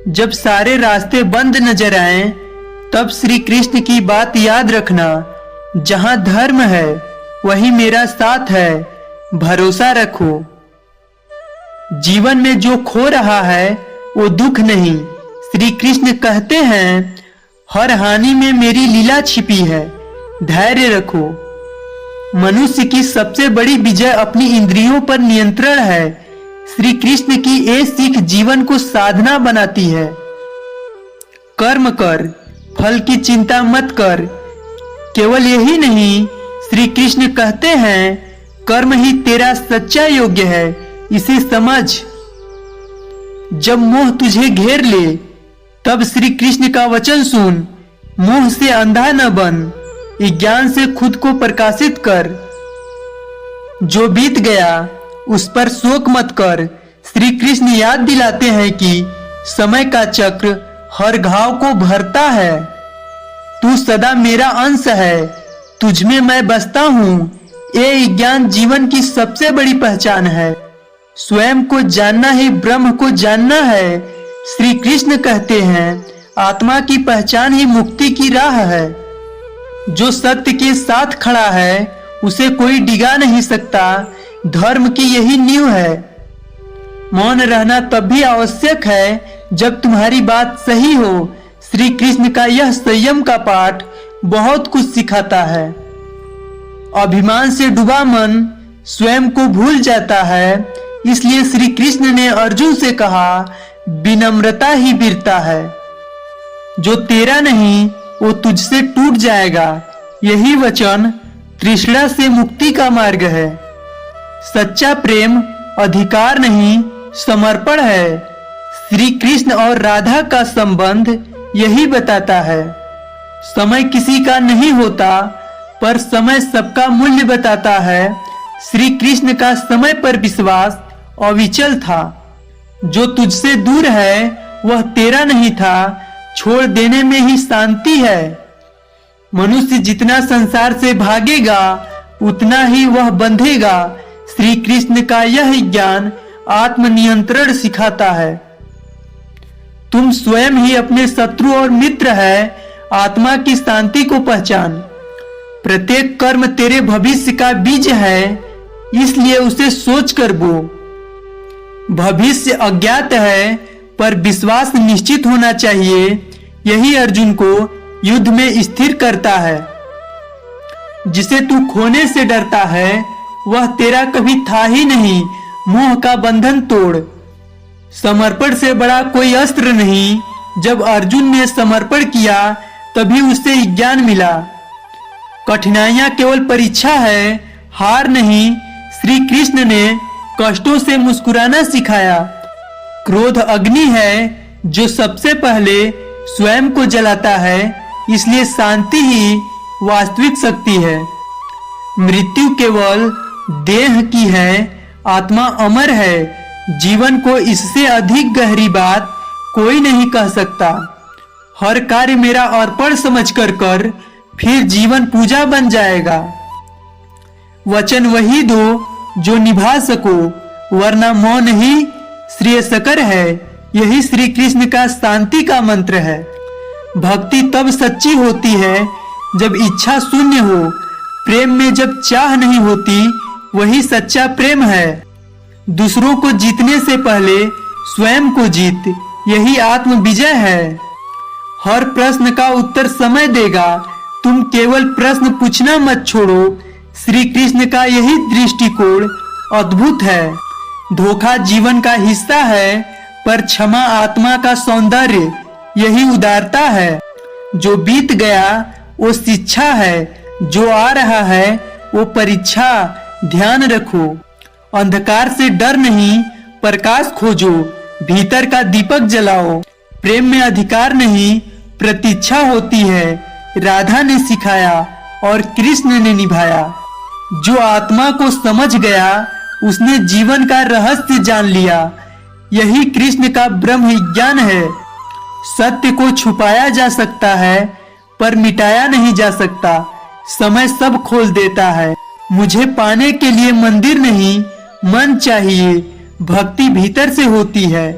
जब सारे रास्ते बंद नजर आए तब श्री कृष्ण की बात याद रखना। जहां धर्म है वही मेरा साथ है, भरोसा रखो। जीवन में जो खो रहा है वो दुख नहीं, श्री कृष्ण कहते हैं हर हानि में मेरी लीला छिपी है, धैर्य रखो। मनुष्य की सबसे बड़ी विजय अपनी इंद्रियों पर नियंत्रण है। श्री कृष्ण की ये सीख जीवन को साधना बनाती है। कर्म कर, फल की चिंता मत कर। केवल यही नहीं, श्री कृष्ण कहते हैं कर्म ही तेरा सच्चा योग्य है, इसे समझ। जब मोह तुझे घेर ले तब श्री कृष्ण का वचन सुन। मोह से अंधा न बन, ज्ञान से खुद को प्रकाशित कर। जो बीत गया उस पर शोक मत कर। श्री कृष्ण याद दिलाते हैं कि समय का चक्र हर घाव को भरता है। तू सदा मेरा अंश है, तुझमें मैं बसता हूँ। ये ज्ञान जीवन की सबसे बड़ी पहचान है। स्वयं को जानना ही ब्रह्म को जानना है। श्री कृष्ण कहते हैं आत्मा की पहचान ही मुक्ति की राह है। जो सत्य के साथ खड़ा है उसे कोई डिगा नहीं सकता। धर्म की यही नींव है। मौन रहना तब भी आवश्यक है जब तुम्हारी बात सही हो। श्री कृष्ण का यह संयम का पाठ बहुत कुछ सिखाता है। अभिमान से डूबा मन स्वयं को भूल जाता है। इसलिए श्री कृष्ण ने अर्जुन से कहा विनम्रता ही वीरता है। जो तेरा नहीं वो तुझसे टूट जाएगा। यही वचन तृष्णा से मुक्ति का मार्ग है। सच्चा प्रेम अधिकार नहीं, समर्पण है। श्री कृष्ण और राधा का संबंध यही बताता है। समय किसी का नहीं होता, पर समय सबका मूल्य बताता है। श्री कृष्ण का समय पर विश्वास अविचल था। जो तुझसे दूर है वह तेरा नहीं था, छोड़ देने में ही शांति है। मनुष्य जितना संसार से भागेगा उतना ही वह बंधेगा। श्री कृष्ण का यह ज्ञान आत्मनियंत्रण सिखाता है। तुम स्वयं ही अपने शत्रु और मित्र है। आत्मा की शांति को पहचान। प्रत्येक कर्म तेरे भविष्य का बीज है, इसलिए उसे सोच कर बो। भविष्य अज्ञात है पर विश्वास निश्चित होना चाहिए। यही अर्जुन को युद्ध में स्थिर करता है। जिसे तू खोने से डरता है वह तेरा कभी था ही नहीं। मोह का बंधन तोड़। समर्पण से बड़ा कोई अस्त्र नहीं। जब अर्जुन ने समर्पण किया तभी उसे ज्ञान मिला। कठिनाइयां केवल परीक्षा है, हार नहीं। श्री कृष्ण ने कष्टों से मुस्कुराना सिखाया। क्रोध अग्नि है जो सबसे पहले स्वयं को जलाता है। इसलिए शांति ही वास्तविक शक्ति है। मृत्यु केवल देह की है, आत्मा अमर है। जीवन को इससे अधिक गहरी बात कोई नहीं कह सकता। हर कार्य मेरा अर्पण समझकर कर, फिर जीवन पूजा बन जाएगा। वचन वही दो जो निभा सको, वरना मौन ही श्रेयस्कर है। यही श्री कृष्ण का शांति का मंत्र है। भक्ति तब सच्ची होती है जब इच्छा शून्य हो। प्रेम में जब चाह नहीं होती वही सच्चा प्रेम है। दूसरों को जीतने से पहले स्वयं को जीत, यही आत्म विजय है। हर प्रश्न का उत्तर समय देगा। तुम केवल प्रश्न पूछना मत छोड़ो। श्री कृष्ण का यही दृष्टिकोण अद्भुत है। धोखा जीवन का हिस्सा है, पर क्षमा आत्मा का सौंदर्य। यही उदारता है। जो बीत गया वो शिक्षा है, जो आ रहा है वो परीक्षा। ध्यान रखो, अंधकार से डर नहीं, प्रकाश खोजो। भीतर का दीपक जलाओ। प्रेम में अधिकार नहीं, प्रतीक्षा होती है। राधा ने सिखाया और कृष्ण ने निभाया। जो आत्मा को समझ गया उसने जीवन का रहस्य जान लिया। यही कृष्ण का ब्रह्म ज्ञान है। सत्य को छुपाया जा सकता है पर मिटाया नहीं जा सकता। समय सब खोल देता है। मुझे पाने के लिए मंदिर नहीं, मन चाहिए। भक्ति भीतर से होती है।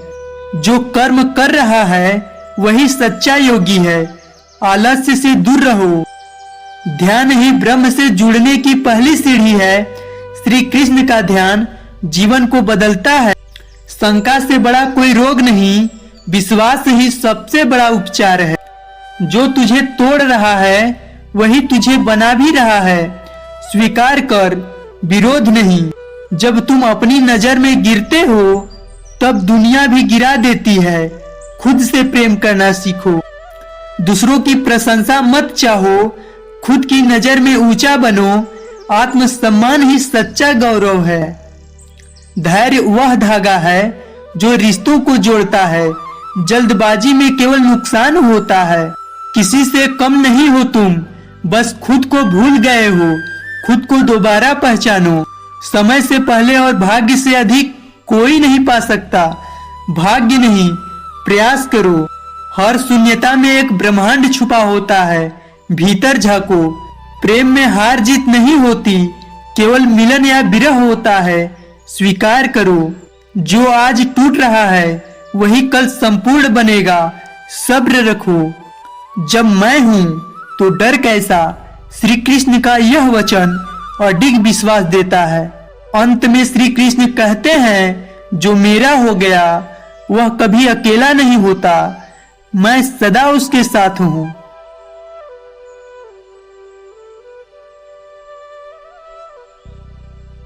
जो कर्म कर रहा है वही सच्चा योगी है। आलस्य से दूर रहो। ध्यान ही ब्रह्म से जुड़ने की पहली सीढ़ी है। श्री कृष्ण का ध्यान जीवन को बदलता है। शंका से बड़ा कोई रोग नहीं, विश्वास ही सबसे बड़ा उपचार है। जो तुझे तोड़ रहा है वही तुझे बना भी रहा है। स्वीकार कर, विरोध नहीं। जब तुम अपनी नजर में गिरते हो तब दुनिया भी गिरा देती है। खुद से प्रेम करना सीखो। दूसरों की प्रशंसा मत चाहो, खुद की नजर में ऊंचा बनो। आत्मसम्मान ही सच्चा गौरव है। धैर्य वह धागा है जो रिश्तों को जोड़ता है। जल्दबाजी में केवल नुकसान होता है। किसी से कम नहीं हो तुम, बस खुद को भूल गए हो। खुद को दोबारा पहचानो। समय से पहले और भाग्य से अधिक कोई नहीं पा सकता। भाग्य नहीं, प्रयास करो। हर शून्यता में एक ब्रह्मांड छुपा होता है। भीतर झांको। प्रेम में हार जीत नहीं होती, केवल मिलन या विरह होता है। स्वीकार करो, जो आज टूट रहा है वही कल संपूर्ण बनेगा। सब्र रखो। जब मैं हूं तो डर कैसा, श्री कृष्ण का यह वचन अडिग विश्वास देता है। अंत में श्री कृष्ण कहते हैं, जो मेरा हो गया वह कभी अकेला नहीं होता, मैं सदा उसके साथ हूं।